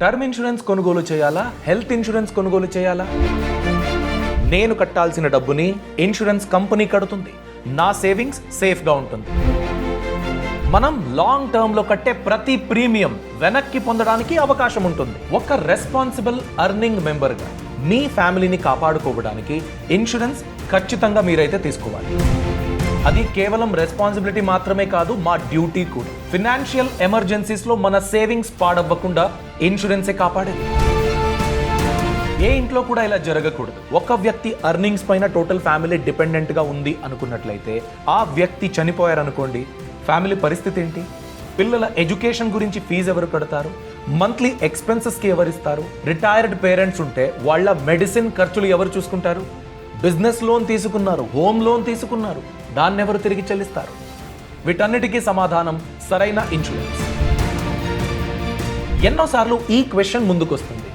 Term insurance కొనుగోలు చేయాలా, health insurance కొనుగోలు చేయాలా? నేను కట్టాల్సిన డబ్బుని ఇన్సూరెన్స్ కంపెనీ కడుతుంది. నా సేవింగ్స్ సేఫ్గా ఉంటుంది. మనం లాంగ్ టర్మ్ లో కట్టే ప్రతి ప్రీమియం వెనక్కి పొందడానికి అవకాశం ఉంటుంది. ఒక రెస్పాన్సిబుల్ అర్నింగ్ మెంబర్గా మీ ఫ్యామిలీని కాపాడుకోవడానికి ఇన్సూరెన్స్ ఖచ్చితంగా మీరైతే తీసుకోవాలి. అది కేవలం రెస్పాన్సిబిలిటీ మాత్రమే కాదు, మా డ్యూటీ కూడా. ఫినాన్షియల్ ఎమర్జెన్సీస్లో మన సేవింగ్స్ పాడవ్వకుండా ఇన్సూరెన్సే కాపాడేది. ఏ ఇంట్లో కూడా ఇలా జరగకూడదు. ఒక వ్యక్తి అర్నింగ్స్ పైన టోటల్ ఫ్యామిలీ డిపెండెంట్గా ఉంది అనుకున్నట్లయితే ఆ వ్యక్తి చనిపోయారనుకోండి, ఫ్యామిలీ పరిస్థితి ఏంటి? పిల్లల ఎడ్యుకేషన్ గురించి ఫీజు ఎవరు కడతారు? మంత్లీ ఎక్స్పెన్సెస్కి ఎవరిస్తారు? రిటైర్డ్ పేరెంట్స్ ఉంటే వాళ్ళ మెడిసిన్ ఖర్చులు ఎవరు చూసుకుంటారు? బిజినెస్ లోన్ తీసుకున్నారు, హోమ్ లోన్ తీసుకున్నారు, దాన్ని ఎవరు తిరిగి చెల్లిస్తారు? వీటన్నిటికీ సమాధానం సరైన ఇన్సూరెన్స్. ఎన్నోసార్లు ఈ క్వశ్చన్ ముందుకు వస్తుంది,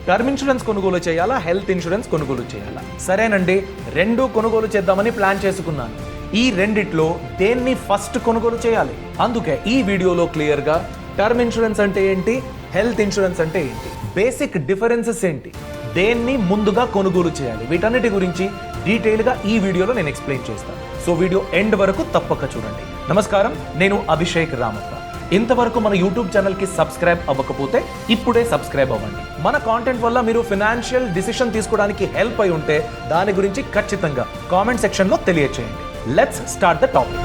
టర్మ్ ఇన్సూరెన్స్ కొనుగోలు చేయాలా, హెల్త్ ఇన్సూరెన్స్ కొనుగోలు చేయాలా? సరేనండి, రెండు కొనుగోలు చేద్దామని ప్లాన్ చేసుకున్నాను. ఈ రెండిట్లో దేన్ని ఫస్ట్ కొనుగోలు చేయాలి? అందుకే ఈ వీడియోలో క్లియర్గా టర్మ్ ఇన్సూరెన్స్ అంటే ఏంటి, హెల్త్ ఇన్సూరెన్స్ అంటే ఏంటి, బేసిక్ డిఫరెన్సెస్ ఏంటి, దేన్ని ముందుగా కొనుగోలు చేయాలి, వీటన్నిటి గురించి డీటెయిల్గా ఈ వీడియోలో నేను ఎక్స్ప్లెయిన్ చేస్తాను. సో వీడియో ఎండ్ వరకు తప్పక చూడండి. నమస్కారం, నేను అభిషేక్ రామప్ప. ఇంతవరకు మన యూట్యూబ్ ఛానల్కి సబ్స్క్రైబ్ అవ్వకపోతే ఇప్పుడే సబ్స్క్రైబ్ అవ్వండి. మన కాంటెంట్ వల్ల మీరు ఫినాన్షియల్ డిసిషన్ తీసుకోవడానికి హెల్ప్ అయి ఉంటే దాని గురించి ఖచ్చితంగా కామెంట్ సెక్షన్లో తెలియచేయండి. Let's start the topic.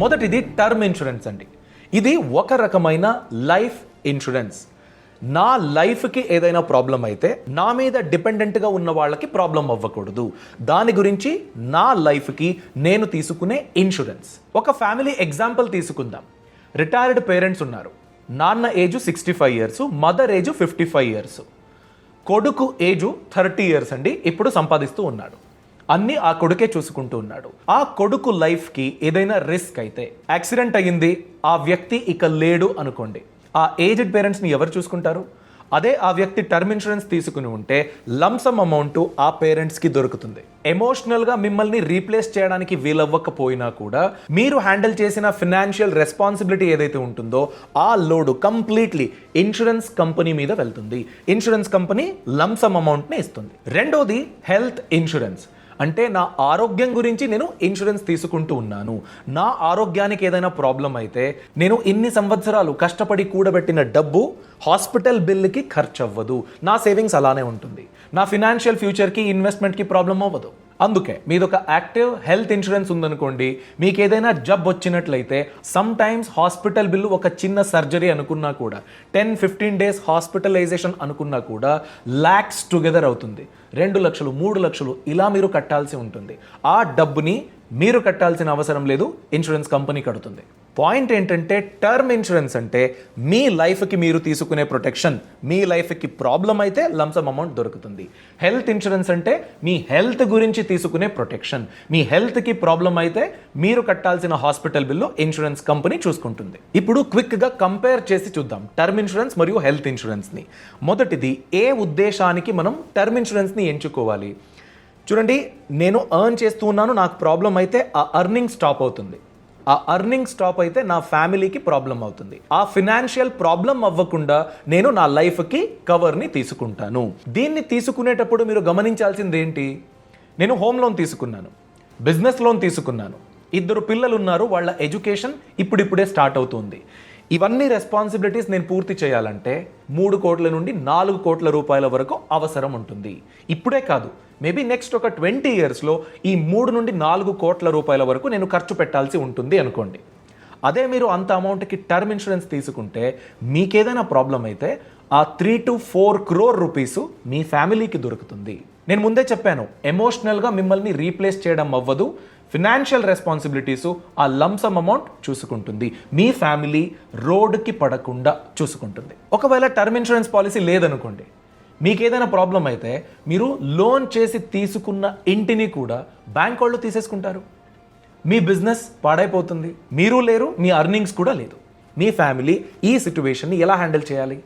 మొదటిది టర్మ్ ఇన్సూరెన్స్ అండి. ఇది ఒక రకమైన లైఫ్ ఇన్సూరెన్స్. నా లైఫ్కి ఏదైనా ప్రాబ్లం అయితే నా మీద డిపెండెంట్గా ఉన్న వాళ్ళకి ప్రాబ్లం అవ్వకూడదు. దాని గురించి నా లైఫ్కి నేను తీసుకునే ఇన్సూరెన్స్. ఒక ఫ్యామిలీ ఎగ్జాంపుల్ తీసుకుందాం. రిటైర్డ్ పేరెంట్స్ ఉన్నారు. నాన్న age 65 years, mother age 55 years, కొడుకు ఏజు 30 ఇయర్స్ అండి. ఇప్పుడు సంపాదిస్తూ ఉన్నాడు. అన్నీ ఆ కొడుకే చూసుకుంటూ ఉన్నాడు. ఆ కొడుకు లైఫ్కి ఏదైనా రిస్క్ అయితే, యాక్సిడెంట్ అయ్యింది, ఆ వ్యక్తి ఇక లేడు అనుకోండి, ఆ ఏజ్డ్ పేరెంట్స్ని ఎవరు చూసుకుంటారు? అదే ఆ వ్యక్తి టర్మ్ ఇన్సూరెన్స్ తీసుకుని ఉంటే లంసమ్ అమౌంట్ ఆ పేరెంట్స్కి దొరుకుతుంది. ఎమోషనల్గా మిమ్మల్ని రీప్లేస్ చేయడానికి వీలవ్వకపోయినా కూడా మీరు హ్యాండిల్ చేసిన ఫినాన్షియల్ రెస్పాన్సిబిలిటీ ఏదైతే ఉంటుందో ఆ లోడు కంప్లీట్లీ ఇన్సూరెన్స్ కంపెనీ మీద వెళ్తుంది. ఇన్సూరెన్స్ కంపెనీ లంసమ్ అమౌంట్ని ఇస్తుంది. రెండోది హెల్త్ ఇన్సూరెన్స్. అంటే నా ఆరోగ్యం గురించి నేను ఇన్సూరెన్స్ తీసుకుంటూ ఉన్నాను. నా ఆరోగ్యానికి ఏదైనా ప్రాబ్లం అయితే నేను ఇన్ని సంవత్సరాలు కష్టపడి కూడబెట్టిన డబ్బు హాస్పిటల్ బిల్లుకి ఖర్చు అవ్వదు. నా సేవింగ్స్ అలానే ఉంటుంది. నా ఫినాన్షియల్ ఫ్యూచర్కి, ఇన్వెస్ట్మెంట్కి ప్రాబ్లం అవ్వదు. అందుకే మీదొక యాక్టివ్ హెల్త్ ఇన్సూరెన్స్ ఉందనుకోండి, మీకు ఏదైనా జబ్ వచ్చినట్లయితే సమ్ టైమ్స్ హాస్పిటల్ బిల్లు, ఒక చిన్న సర్జరీ అనుకున్నా కూడా, 10-15 డేస్ హాస్పిటలైజేషన్ అనుకున్నా కూడా లాక్స్ టుగెదర్ అవుతుంది. 2 లక్షలు, 3 లక్షలు ఇలా మీరు కట్టాల్సి ఉంటుంది. ఆ డబ్బుని మీరు కట్టాల్సిన అవసరం లేదు, ఇన్సూరెన్స్ కంపెనీ కడుతుంది. పాయింట్ ఏంటంటే టర్మ్ ఇన్సూరెన్స్ అంటే మీ లైఫ్కి మీరు తీసుకునే ప్రొటెక్షన్. మీ లైఫ్కి ప్రాబ్లం అయితే లంసమ్ అమౌంట్ దొరుకుతుంది. హెల్త్ ఇన్సూరెన్స్ అంటే మీ హెల్త్ గురించి తీసుకునే ప్రొటెక్షన్. మీ హెల్త్కి ప్రాబ్లం అయితే మీరు కట్టాల్సిన హాస్పిటల్ బిల్లు ఇన్సూరెన్స్ కంపెనీ చూసుకుంటుంది. ఇప్పుడు క్విక్గా కంపేర్ చేసి చూద్దాం టర్మ్ ఇన్సూరెన్స్ మరియు హెల్త్ ఇన్సూరెన్స్ని. మొదటిది, ఏ ఉద్దేశానికి మనం టర్మ్ ఇన్సూరెన్స్ని ఎంచుకోవాలి? చూడండి, నేను ఎర్న్ చేస్తూ ఉన్నాను, నాకు ప్రాబ్లం అయితే ఆ అర్నింగ్ స్టాప్ అవుతుంది. ఆ అర్నింగ్ స్టాప్ అయితే నా ఫ్యామిలీకి ప్రాబ్లం అవుతుంది. ఆ ఫినాన్షియల్ ప్రాబ్లం అవ్వకుండా నేను నా లైఫ్కి కవర్ని తీసుకుంటాను. దీన్ని తీసుకునేటప్పుడు మీరు గమనించాల్సింది ఏంటి? నేను హోమ్ లోన్ తీసుకున్నాను, బిజినెస్ లోన్ తీసుకున్నాను, 2 పిల్లలు ఉన్నారు, వాళ్ళ ఎడ్యుకేషన్ ఇప్పుడిప్పుడే స్టార్ట్ అవుతుంది. ఇవన్నీ రెస్పాన్సిబిలిటీస్ నేను పూర్తి చేయాలంటే 3 కోట్ల నుండి 4 కోట్ల రూపాయల వరకు అవసరం ఉంటుంది. ఇప్పుడే కాదు, మేబీ నెక్స్ట్ ఒక 20 ఇయర్స్లో ఈ 3 నుండి 4 కోట్ల రూపాయల వరకు నేను ఖర్చు పెట్టాల్సి ఉంటుంది అనుకోండి. అదే మీరు అంత అమౌంట్కి టర్మ్ ఇన్సూరెన్స్ తీసుకుంటే మీకేదైనా ప్రాబ్లం అయితే ఆ 3 to 4 crore రూపీస్ మీ ఫ్యామిలీకి దొరుకుతుంది. నేను ముందే చెప్పాను, ఎమోషనల్గా మిమ్మల్ని రీప్లేస్ చేయడం అవ్వదు. ఫినాన్షియల్ రెస్పాన్సిబిలిటీసు ఆ లంసమ్ అమౌంట్ చూసుకుంటుంది. మీ ఫ్యామిలీ రోడ్డుకి పడకుండా చూసుకుంటుంది. ఒకవేళ టర్మ్ ఇన్సూరెన్స్ పాలసీ లేదనుకోండి, మీకు ఏదైనా ప్రాబ్లం అయితే మీరు లోన్ చేసి తీసుకున్న ఇంటిని కూడా బ్యాంక్ వాళ్ళు తీసేసుకుంటారు. మీ బిజినెస్ పాడైపోతుంది. మీరు లేరు, మీ అర్నింగ్స్ కూడా లేదు. మీ ఫ్యామిలీ ఈ సిచ్యువేషన్ని ఎలా హ్యాండిల్ చేయాలి?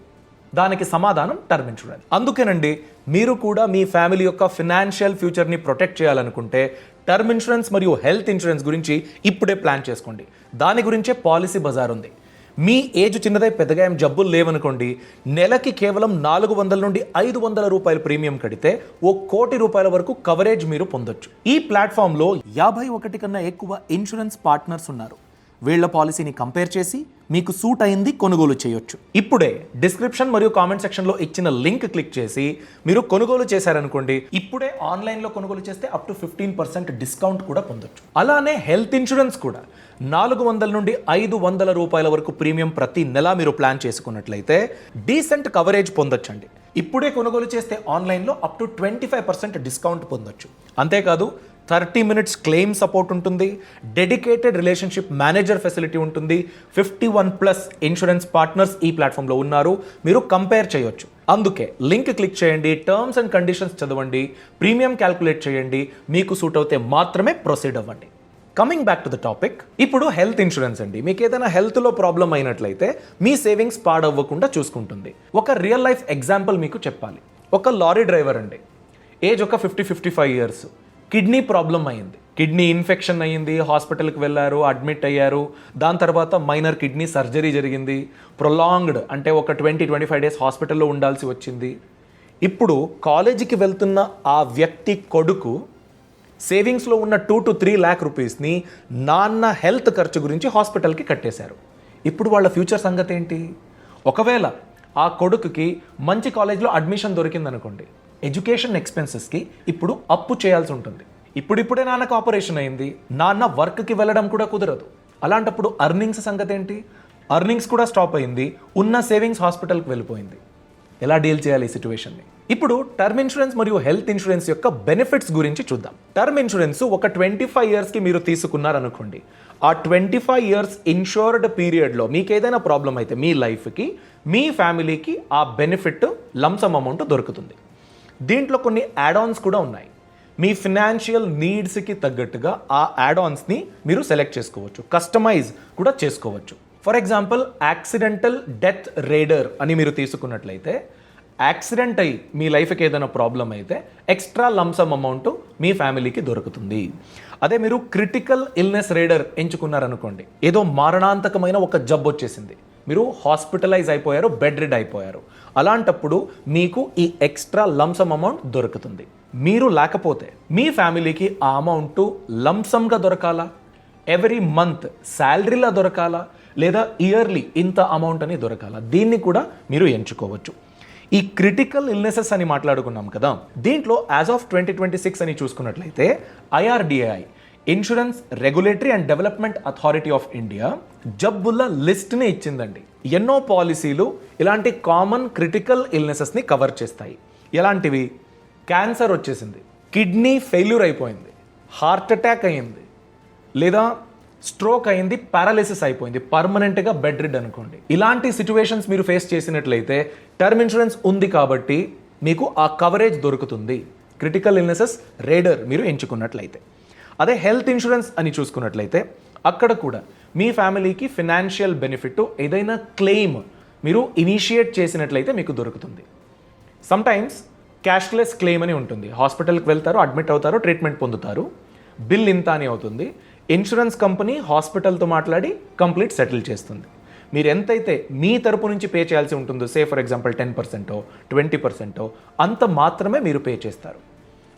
దానికి సమాధానం టర్మ్ ఇన్సూరెన్స్. అందుకేనండి, మీరు కూడా మీ ఫ్యామిలీ యొక్క ఫినాన్షియల్ ఫ్యూచర్ని ప్రొటెక్ట్ చేయాలనుకుంటే టర్మ్ ఇన్సూరెన్స్ మరియు హెల్త్ ఇన్సూరెన్స్ గురించి ఇప్పుడే ప్లాన్ చేసుకోండి. దాని గురించే పాలసీ బజార్ ఉంది. మీ ఏజ్ చిన్నదై పెద్దగా ఏం జబ్బులు లేవనుకోండి, నెలకి కేవలం 400 నుండి 500 రూపాయల ప్రీమియం కడితే ₹1 కోటి వరకు కవరేజ్ మీరు పొందొచ్చు. ఈ ప్లాట్ఫామ్లో 51 కన్నా ఎక్కువ ఇన్సూరెన్స్ పార్ట్నర్స్ ఉన్నారు. వీళ్ళ పాలసీని కంపేర్ చేసి మీకు సూట్ అయింది కొనుగోలు చేయొచ్చు. ఇప్పుడే డిస్క్రిప్షన్ మరియు కామెంట్ సెక్షన్లో ఇచ్చిన లింక్ క్లిక్ చేసి మీరు కొనుగోలు చేశారనుకోండి, ఇప్పుడే ఆన్లైన్లో కొనుగోలు చేస్తే అప్ టు 15% డిస్కౌంట్ కూడా పొందొచ్చు. అలానే హెల్త్ ఇన్సూరెన్స్ కూడా 400 నుండి 500 రూపాయల వరకు ప్రీమియం ప్రతి నెల మీరు ప్లాన్ చేసుకున్నట్లయితే డీసెంట్ కవరేజ్ పొందొచ్చండి. ఇప్పుడే కొనుగోలు చేస్తే ఆన్లైన్లో అప్ టు 25% డిస్కౌంట్ పొందొచ్చు. అంతేకాదు 30 minutes క్లెయిమ్ సపోర్ట్ ఉంటుంది, డెడికేటెడ్ రిలేషన్షిప్ మేనేజర్ ఫెసిలిటీ ఉంటుంది, 51+ ఇన్సూరెన్స్ పార్ట్నర్స్ ఈ ప్లాట్ఫామ్లో ఉన్నారు. మీరు కంపేర్ చేయొచ్చు. అందుకే లింక్ క్లిక్ చేయండి, టర్మ్స్ అండ్ కండిషన్స్ చదవండి, ప్రీమియం క్యాల్కులేట్ చేయండి, మీకు సూట్ అవుతే మాత్రమే ప్రొసీడ్ అవ్వండి. Coming back to the topic, ఇప్పుడు హెల్త్ ఇన్సూరెన్స్ అండి. మీకు ఏదైనా హెల్త్లో ప్రాబ్లం అయినట్లయితే మీ సేవింగ్స్ పాడవ్వకుండా చూసుకుంటుంది. ఒక రియల్ లైఫ్ ఎగ్జాంపుల్ మీకు చెప్పాలి. ఒక లారీ డ్రైవర్ అండి, ఏజ్ ఒక 50-55 years, కిడ్నీ ప్రాబ్లం అయ్యింది. కిడ్నీ ఇన్ఫెక్షన్ అయ్యింది, హాస్పిటల్కి వెళ్ళారు, అడ్మిట్ అయ్యారు. దాని తర్వాత మైనర్ కిడ్నీ సర్జరీ జరిగింది. ప్రొలాంగ్డ్ అంటే ఒక 20-25 days హాస్పిటల్లో ఉండాల్సి వచ్చింది. ఇప్పుడు కాలేజీకి వెళ్తున్న ఆ వ్యక్తి కొడుకు సేవింగ్స్లో ఉన్న 2 to 3 lakh రూపీస్ని నాన్న హెల్త్ ఖర్చు గురించి హాస్పిటల్కి కట్టేశారు. ఇప్పుడు వాళ్ళ ఫ్యూచర్ సంగతి ఏంటి? ఒకవేళ ఆ కొడుకుకి మంచి కాలేజ్లో అడ్మిషన్ దొరికిందనుకోండి, ఎడ్యుకేషన్ ఎక్స్పెన్సెస్కి ఇప్పుడు అప్పు చేయాల్సి ఉంటుంది. ఇప్పుడిప్పుడే నాన్నకు ఆపరేషన్ అయింది, నాన్న వర్క్కి వెళ్ళడం కూడా కుదరదు. అలాంటప్పుడు అర్నింగ్స్ సంగతి ఏంటి? అర్నింగ్స్ కూడా స్టాప్ అయింది, ఉన్న సేవింగ్స్ హాస్పిటల్కి వెళ్ళిపోయింది. ఎలా డీల్ చేయాలి ఈ సిచ్యువేషన్ని? ఇప్పుడు టర్మ్ ఇన్సూరెన్స్ మరియు హెల్త్ ఇన్సూరెన్స్ యొక్క బెనిఫిట్స్ గురించి చూద్దాం. టర్మ్ ఇన్సూరెన్స్ ఒక 25 yearsకి మీరు తీసుకున్నారనుకోండి, ఆ 25 years ఇన్షూర్డ్ పీరియడ్లో మీకు ఏదైనా ప్రాబ్లం అయితే మీ లైఫ్కి, మీ ఫ్యామిలీకి ఆ బెనిఫిట్ లంసమ్ అమౌంట్ దొరుకుతుంది. దీంట్లో కొన్ని యాడ్-ఆన్స్ కూడా ఉన్నాయి. మీ ఫినాన్షియల్ నీడ్స్కి తగ్గట్టుగా ఆ యాడ్-ఆన్స్ని మీరు సెలెక్ట్ చేసుకోవచ్చు, కస్టమైజ్ కూడా చేసుకోవచ్చు. ఫర్ ఎగ్జాంపుల్, యాక్సిడెంటల్ డెత్ రేడర్ అని మీరు తీసుకున్నట్లయితే, యాక్సిడెంట్ అయ్యి మీ లైఫ్కి ఏదైనా ప్రాబ్లం అయితే ఎక్స్ట్రా లంసమ్ అమౌంట్ మీ ఫ్యామిలీకి దొరుకుతుంది. అదే మీరు క్రిటికల్ ఇల్నెస్ రేడర్ ఎంచుకున్నారనుకోండి, ఏదో మారణాంతకమైన ఒక జబ్బు వచ్చేసింది, మీరు హాస్పిటలైజ్ అయిపోయారు, బెడ్ రిడ్ అయిపోయారు. అలాంటప్పుడు మీకు ఈ ఎక్స్ట్రా లంసమ్ అమౌంట్ దొరుకుతుంది. మీరు లేకపోతే మీ ఫ్యామిలీకి ఆ అమౌంట్ లంసమ్గా దొరకాలా, ఎవ్రీ మంత్ శాలరీలా దొరకాలా, లేదా ఇయర్లీ ఇంత అమౌంట్ అని దొరకాలా, దీన్ని కూడా మీరు ఎంచుకోవచ్చు. ఈ క్రిటికల్ ఇల్నెసెస్ అని మాట్లాడుకున్నాం కదా, దీంట్లో యాజ్ ఆఫ్ 2026 అని చూసుకున్నట్లయితే IRDAI, insurance regulatory and development authority of India, జబ్బుల లిస్ట్ని ఇచ్చిందండి. ఎన్నో పాలసీలు ఇలాంటి కామన్ క్రిటికల్ ఇల్నెసెస్ని కవర్ చేస్తాయి. ఎలాంటివి? క్యాన్సర్ వచ్చేసింది, కిడ్నీ ఫెయిల్యూర్ అయిపోయింది, హార్ట్ అటాక్ అయ్యింది, లేదా స్ట్రోక్ అయింది, పారాలిసిస్ అయిపోయింది, పర్మనెంట్గా బెడ్ రిడ్ అనుకోండి. ఇలాంటి సిచ్యువేషన్స్ మీరు ఫేస్ చేసినట్లయితే టర్మ్ ఇన్సూరెన్స్ ఉంది కాబట్టి మీకు ఆ కవరేజ్ దొరుకుతుంది, క్రిటికల్ ఇల్నెసెస్ రేడర్ మీరు ఎంచుకున్నట్లయితే. అదే హెల్త్ ఇన్సూరెన్స్ అని చూసుకున్నట్లయితే అక్కడ కూడా మీ ఫ్యామిలీకి ఫినాన్షియల్ బెనిఫిట్, ఏదైనా క్లెయిమ్ మీరు ఇనిషియేట్ చేసినట్లయితే మీకు దొరుకుతుంది. సమ్టైమ్స్ క్యాష్లెస్ క్లెయిమ్ అని ఉంటుంది. హాస్పిటల్కి వెళ్తారు, అడ్మిట్ అవుతారు, ట్రీట్మెంట్ పొందుతారు, బిల్ ఇంత అని అవుతుంది. ఇన్సూరెన్స్ కంపెనీ హాస్పిటల్తో మాట్లాడి కంప్లీట్ సెటిల్ చేస్తుంది. మీరు ఎంతైతే మీ తరపు నుంచి పే చేయాల్సి ఉంటుందో, సే ఫర్ ఎగ్జాంపుల్ 10%, 20% అంత మాత్రమే మీరు పే చేస్తారు.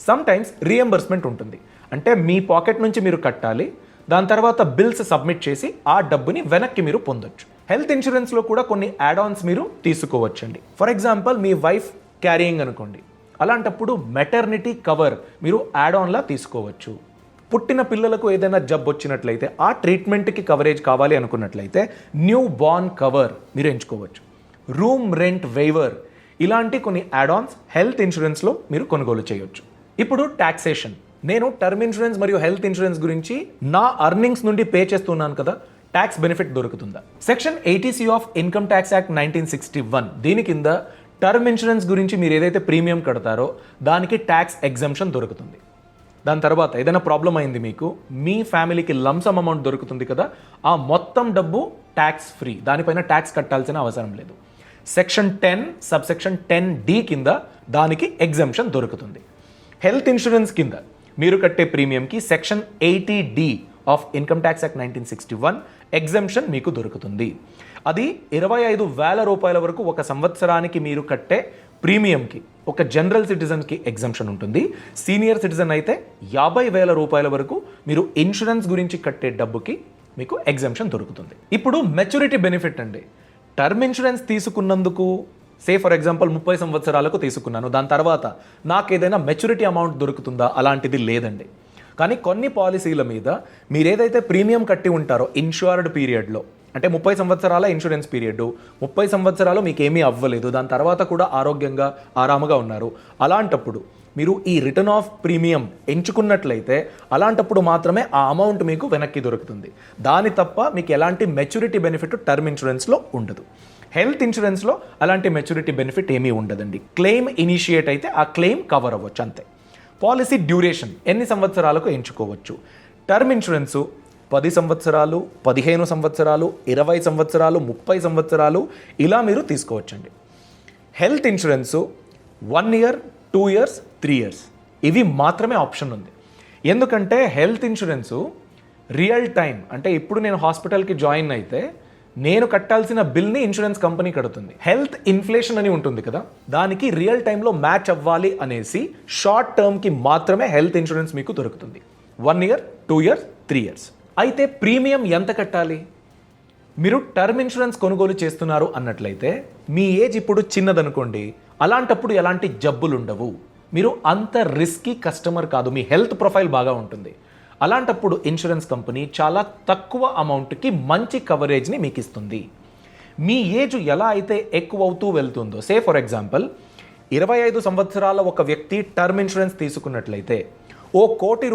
సమ్టైమ్స్ రీఎంబర్స్మెంట్ ఉంటుంది, అంటే మీ పాకెట్ నుంచి మీరు కట్టాలి, దాని తర్వాత బిల్స్ సబ్మిట్ చేసి ఆ డబ్బుని వెనక్కి మీరు పొందొచ్చు. హెల్త్ ఇన్సూరెన్స్లో కూడా కొన్ని యాడ్-ఆన్స్ మీరు తీసుకోవచ్చండి. For example, me wife carrying అనుకోండి, అలాంటప్పుడు మెటర్నిటీ కవర్ మీరు యాడ్-ఆన్లా తీసుకోవచ్చు. పుట్టిన పిల్లలకు ఏదైనా జబ్బు వచ్చినట్లయితే ఆ ట్రీట్మెంట్కి కవరేజ్ కావాలి అనుకున్నట్లయితే న్యూ బార్న్ కవర్ మీరు ఎంచుకోవచ్చు. రూమ్ రెంట్ వేవర్, ఇలాంటి కొన్ని యాడ్-ఆన్స్ హెల్త్ ఇన్సూరెన్స్లో మీరు కొనుగోలు చేయొచ్చు. ఇప్పుడు టాక్సేషన్. నేను టర్మ్ ఇన్సూరెన్స్ మరియు హెల్త్ ఇన్సూరెన్స్ గురించి నా అర్నింగ్స్ నుండి పే చేస్తున్నాను కదా, ట్యాక్స్ బెనిఫిట్ దొరుకుతుందా? Section 80C of income tax act 1961 దీని కింద టర్మ్ ఇన్సూరెన్స్ గురించి మీరు ఏదైతే ప్రీమియం కడతారో దానికి ట్యాక్స్ ఎగ్జంప్షన్ దొరుకుతుంది. దాని తర్వాత ఏదైనా ప్రాబ్లం అయింది మీకు, మీ ఫ్యామిలీకి లంసమ్ అమౌంట్ దొరుకుతుంది కదా, ఆ మొత్తం డబ్బు ట్యాక్స్ ఫ్రీ, దానిపైన ట్యాక్స్ కట్టాల్సిన అవసరం లేదు. సెక్షన్ 10 సబ్సెక్షన్ 10D కింద దానికి ఎగ్జంప్షన్ దొరుకుతుంది. హెల్త్ ఇన్సూరెన్స్ కింద మీరు కట్టే ప్రీమియంకి section 80D of income tax act 1961 exemption మీకు దొరుకుతుంది. అది 25,000 రూపాయల వరకు ఒక సంవత్సరానికి మీరు కట్టే ప్రీమియంకి ఒక జనరల్ సిటిజన్కి ఎగ్జంప్షన్ ఉంటుంది. సీనియర్ సిటిజన్ అయితే 50,000 రూపాయల వరకు మీరు ఇన్సూరెన్స్ గురించి కట్టే డబ్బుకి మీకు ఎగ్జంప్షన్ దొరుకుతుంది. ఇప్పుడు మెచ్యూరిటీ బెనిఫిట్ అండి. టర్మ్ ఇన్సూరెన్స్ తీసుకున్నందుకు ఫర్ ఎగ్జాంపుల్ 30 సంవత్సరాలకు తీసుకున్నాను, దాని తర్వాత నాకు ఏదైనా మెచ్యూరిటీ అమౌంట్ దొరుకుతుందా? అలాంటిది లేదండి. కానీ కొన్ని పాలసీల మీద మీరు ఏదైతే ప్రీమియం కట్టి ఉంటారో ఇన్ష్యూర్డ్ పీరియడ్లో, అంటే 30 సంవత్సరాల ఇన్సూరెన్స్ పీరియడ్, 30 సంవత్సరాలు మీకు ఏమీ అవ్వలేదు, దాని తర్వాత కూడా ఆరోగ్యంగా ఆరాముగా ఉన్నారు, అలాంటప్పుడు మీరు ఈ రిటర్న్ ఆఫ్ ప్రీమియం ఎంచుకున్నట్లయితే అలాంటప్పుడు మాత్రమే ఆ అమౌంట్ మీకు వెనక్కి దొరుకుతుంది. దాని తప్ప మీకు ఎలాంటి మెచ్యూరిటీ బెనిఫిట్ టర్మ్ ఇన్సూరెన్స్లో ఉండదు. హెల్త్ ఇన్సూరెన్స్లో అలాంటి మెచ్యూరిటీ బెనిఫిట్ ఏమీ ఉండదండి. క్లెయిమ్ ఇనిషియేట్ అయితే ఆ క్లెయిమ్ కవర్ అవ్వచ్చు అంతే. పాలసీ డ్యూరేషన్ ఎన్ని సంవత్సరాలకు ఎంచుకోవచ్చు? టర్మ్ ఇన్సూరెన్సు 10 సంవత్సరాలు, 15 సంవత్సరాలు, 20 సంవత్సరాలు, 30 సంవత్సరాలు ఇలా మీరు తీసుకోవచ్చండి. Health insurance 1 year, 2 years, 3 years ఇవి మాత్రమే ఆప్షన్ ఉంది. ఎందుకంటే హెల్త్ ఇన్సూరెన్సు రియల్ టైం, అంటే ఇప్పుడు నేను హాస్పిటల్కి జాయిన్ అయితే నేను కట్టాల్సిన బిల్ని ఇన్సూరెన్స్ కంపెనీ కడుతుంది. హెల్త్ ఇన్ఫ్లేషన్ అని ఉంటుంది కదా, దానికి రియల్ టైంలో మ్యాచ్ అవ్వాలి అనేసి షార్ట్ టర్మ్కి మాత్రమే హెల్త్ ఇన్సూరెన్స్ మీకు దొరుకుతుంది. 1 ఇయర్, 2 ఇయర్స్, 3 ఇయర్స్. అయితే ప్రీమియం ఎంత కట్టాలి? మీరు టర్మ్ ఇన్సూరెన్స్ కొనుగోలు చేస్తున్నారు అన్నట్లయితే మీ ఏజ్ ఇప్పుడు చిన్నదనుకోండి, అలాంటప్పుడు ఎలాంటి జబ్బులు ఉండవు, మీరు అంత రిస్కీ కస్టమర్ కాదు, మీ హెల్త్ ప్రొఫైల్ బాగా ఉంటుంది. అలాంటప్పుడు ఇన్సూరెన్స్ కంపెనీ చాలా తక్కువ అమౌంట్కి మంచి కవరేజ్ని మీకు ఇస్తుంది. మీ ఏజ్ ఎలా అయితే ఎక్కువ అవుతూ వెళ్తుందో, ఫర్ ఎగ్జాంపుల్ 25 సంవత్సరాల ఒక వ్యక్తి టర్మ్ ఇన్సూరెన్స్ తీసుకున్నట్లయితే ₹1 కోటి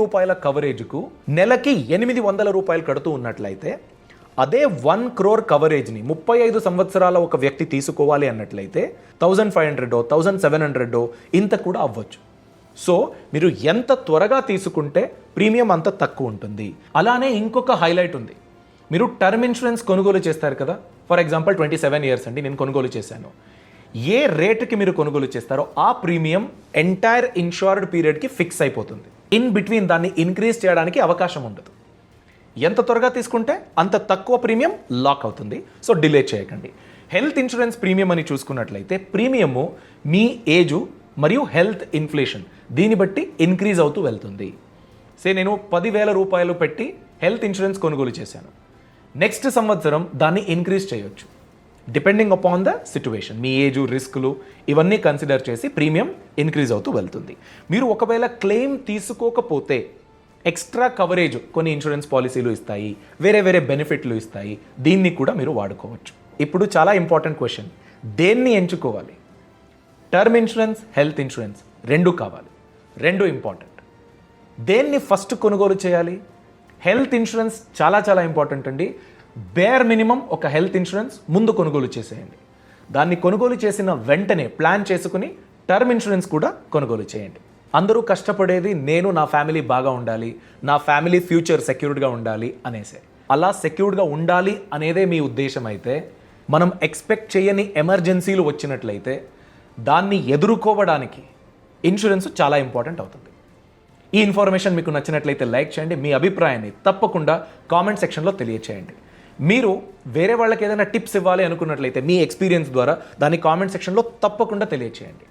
కవరేజ్కు నెలకి 800 రూపాయలు కడుతూ ఉన్నట్లయితే, అదే 1 crore కవరేజ్ని 35 సంవత్సరాల ఒక వ్యక్తి తీసుకోవాలి అన్నట్లయితే 1500 1700 ఇంత కూడా అవ్వచ్చు. సో మీరు ఎంత త్వరగా తీసుకుంటే ప్రీమియం అంత తక్కువ ఉంటుంది. అలానే ఇంకొక హైలైట్ ఉంది. మీరు టర్మ్ ఇన్సూరెన్స్ కొనుగోలు చేస్తారు కదా, ఫర్ ఎగ్జాంపుల్ 27 ఇయర్స్ అండి నేను కొనుగోలు చేశాను. ఏ రేటుకి మీరు కొనుగోలు చేస్తారో ఆ ప్రీమియం ఎంటైర్ ఇన్షూర్డ్ పీరియడ్కి ఫిక్స్ అయిపోతుంది. ఇన్ బిట్వీన్ దాన్ని ఇంక్రీజ్ చేయడానికి అవకాశం ఉండదు. ఎంత త్వరగా తీసుకుంటే అంత తక్కువ ప్రీమియం లాక్ అవుతుంది. సో డిలే చేయకండి. హెల్త్ ఇన్సూరెన్స్ ప్రీమియం అని చూసుకున్నట్లయితే ప్రీమియము మీ ఏజు మరియు హెల్త్ ఇన్ఫ్లేషన్ దీన్ని బట్టి ఇంక్రీజ్ అవుతూ వెళ్తుంది. నేను 10,000 రూపాయలు పెట్టి హెల్త్ ఇన్సూరెన్స్ కొనుగోలు చేశాను, నెక్స్ట్ సంవత్సరం దాన్ని ఇంక్రీజ్ చేయొచ్చు depending upon the situation. Me age, రిస్కులు ఇవన్నీ కన్సిడర్ చేసి ప్రీమియం ఇంక్రీజ్ అవుతూ వెళ్తుంది. మీరు ఒకవేళ క్లెయిమ్ తీసుకోకపోతే ఎక్స్ట్రా కవరేజ్ కొన్ని ఇన్సూరెన్స్ పాలసీలు ఇస్తాయి, వేరే వేరే బెనిఫిట్లు ఇస్తాయి, దీన్ని కూడా మీరు వాడుకోవచ్చు. ఇప్పుడు చాలా ఇంపార్టెంట్ క్వశ్చన్, దేన్ని ఎంచుకోవాలి? టర్మ్ ఇన్సూరెన్స్, హెల్త్ ఇన్సూరెన్స్ రెండు కావాలి, రెండు ఇంపార్టెంట్. దేన్ని ఫస్ట్ కొనుగోలు చేయాలి? హెల్త్ ఇన్సూరెన్స్ చాలా చాలా ఇంపార్టెంట్ అండి. బేర్ మినిమం ఒక హెల్త్ ఇన్సూరెన్స్ ముందు కొనుగోలు చేసేయండి. దాన్ని కొనుగోలు చేసిన వెంటనే ప్లాన్ చేసుకుని టర్మ్ ఇన్సూరెన్స్ కూడా కొనుగోలు చేయండి. అందరూ కష్టపడేది నేను నా ఫ్యామిలీ బాగా ఉండాలి, నా ఫ్యామిలీ ఫ్యూచర్ సెక్యూర్డ్గా ఉండాలి అనేసే. అలా సెక్యూర్డ్గా ఉండాలి అనేదే మీ ఉద్దేశం అయితే, మనం ఎక్స్పెక్ట్ చేయని ఎమర్జెన్సీలు వచ్చినట్లయితే దాన్ని ఎదుర్కోవడానికి ఇన్సూరెన్స్ చాలా ఇంపార్టెంట్ అవుతుంది. ఈ ఇన్ఫర్మేషన్ మీకు నచ్చినట్లయితే లైక్ చేయండి, మీ అభిప్రాయాన్ని తప్పకుండా కామెంట్ సెక్షన్లో తెలియచేయండి. మీరు వేరే వాళ్ళకి ఏదైనా టిప్స్ ఇవ్వాలి అనుకున్నట్లయితే మీ ఎక్స్పీరియన్స్ ద్వారా దాన్ని కామెంట్ సెక్షన్లో తప్పకుండా తెలియచేయండి.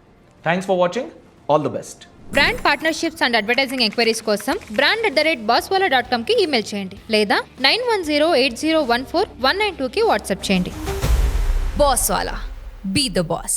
Thanks for watching. All the best. Brand partnerships and advertising enquiries కోసం brand@bosswala.comకి ఈమెయిల్ చేయండి లేదా 9108014192కి వాట్సాప్ చేయండి. Bosswala. Be the boss.